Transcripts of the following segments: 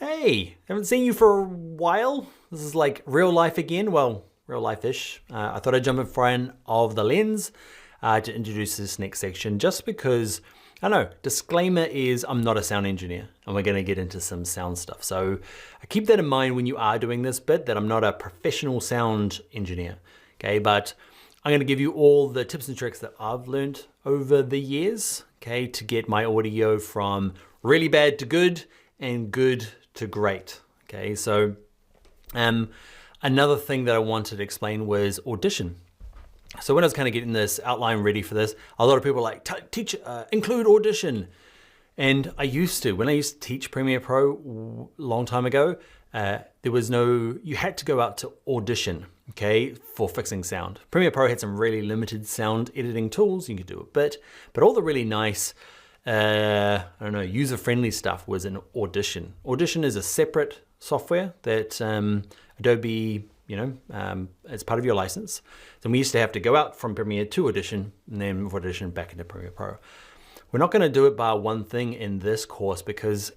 Hey, haven't seen you for a while. This is like real life again. Well, real life-ish. I thought I'd jump in front of the lens to introduce this next section just because, I don't know, disclaimer is I'm not a sound engineer and we're gonna get into some sound stuff. So keep that in mind when you are doing this bit, that I'm not a professional sound engineer, okay? But I'm gonna give you all the tips and tricks that I've learned over the years, okay, to get my audio from really bad to good and good to great, okay? So another thing that I wanted to explain was Audition. So when I was kind of getting this outline ready for this, a lot of people were like, include Audition. And I used to, when I used to teach Premiere Pro a long time ago, there was no, you had to go out to Audition, okay, for fixing sound. Premiere Pro had some really limited sound editing tools, you could do a bit, but all the really nice, I don't know, user-friendly stuff was in Audition. Audition is a separate software that Adobe, it's part of your license. So we used to have to go out from Premiere to Audition and then from Audition back into Premiere Pro. We're not going to do it by one thing in this course because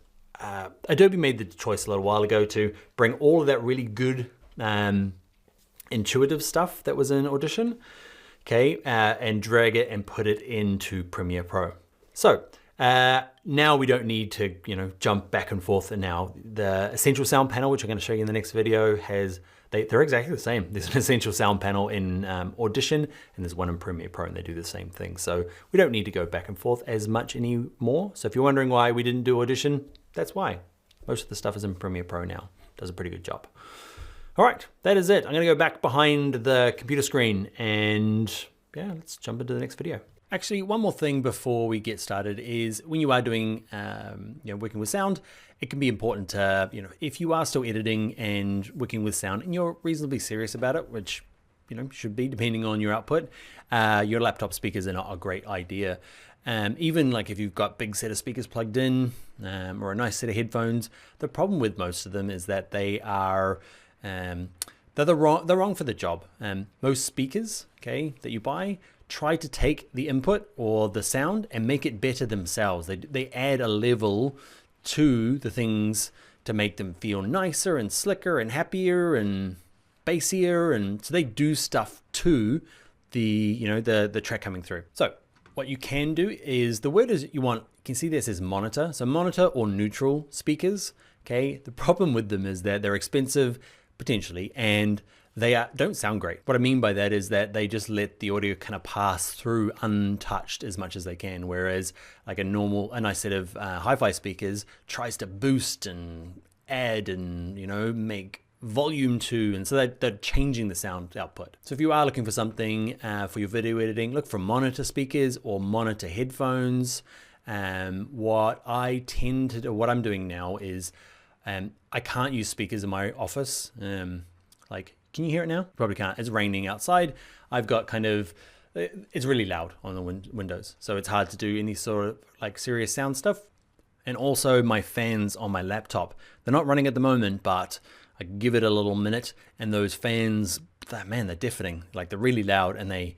Adobe made the choice a little while ago to bring all of that really good intuitive stuff that was in Audition, okay, and drag it and put it into Premiere Pro. So now we don't need to, jump back and forth. And now the Essential Sound panel, which I'm going to show you in the next video, has they're exactly the same. There's an Essential Sound panel in Audition, and there's one in Premiere Pro, and they do the same thing. So we don't need to go back and forth as much anymore. So if you're wondering why we didn't do Audition, that's why. Most of the stuff is in Premiere Pro now. Does a pretty good job. All right, that is it. I'm going to go back behind the computer screen, and yeah, let's jump into the next video. Actually, one more thing before we get started is when you are doing, working with sound, it can be important to, if you are still editing and working with sound and you're reasonably serious about it, which, should be depending on your output, your laptop speakers are not a great idea. Even like if you've got big set of speakers plugged in or a nice set of headphones, the problem with most of them is that they are, they're wrong for the job. Most speakers, okay, that you buy, try to take the input or the sound and make it better themselves. They add a level to the things to make them feel nicer and slicker and happier and bassier, and so they do stuff to the the track coming through. So what you can do is, the word is you can see this as monitor. So monitor or neutral speakers. Okay, the problem with them is that they're expensive potentially, and they don't sound great. What I mean by that is that they just let the audio kind of pass through untouched as much as they can, whereas like a nice set of hi-fi speakers tries to boost and add and make volume to, and so they're changing the sound output. So if you are looking for something for your video editing, look for monitor speakers or monitor headphones. What I'm doing now is I can't use speakers in my office. Can you hear it now? Probably can't. It's raining outside. I've got it's really loud on the windows. So it's hard to do any sort of like serious sound stuff. And also my fans on my laptop, they're not running at the moment, but I give it a little minute and those fans, man, they're deafening. Like they're really loud and they,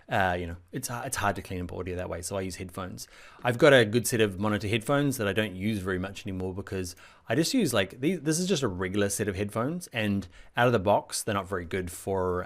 it's hard to clean up audio that way. So I use headphones. I've got a good set of monitor headphones that I don't use very much anymore because I just use this is just a regular set of headphones, and out of the box, they're not very good for,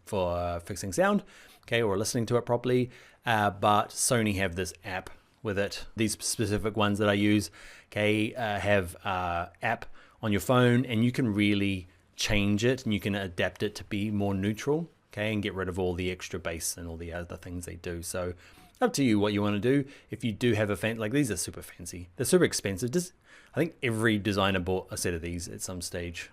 for fixing sound, okay, or listening to it properly. But Sony have this app with it. These specific ones that I use, okay, have app on your phone, and you can really change it and you can adapt it to be more neutral, okay, and get rid of all the extra bass and all the other things they do. So up to you what you want to do. If you do have a like these are super fancy, they're super expensive. I think every designer bought a set of these at some stage.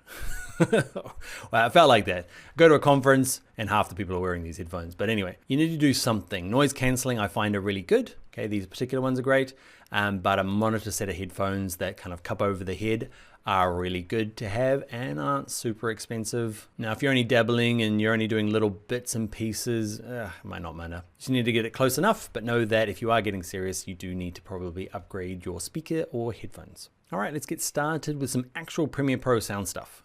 Well, I felt like that. Go to a conference and half the people are wearing these headphones. But anyway, you need to do something. Noise cancelling I find are really good. Okay, these particular ones are great. But a monitor set of headphones that kind of cup over the head are really good to have and aren't super expensive. Now, if you're only dabbling and you're only doing little bits and pieces, it might not matter. You just need to get it close enough, but know that if you are getting serious, you do need to probably upgrade your speaker or headphones. All right, let's get started with some actual Premiere Pro sound stuff.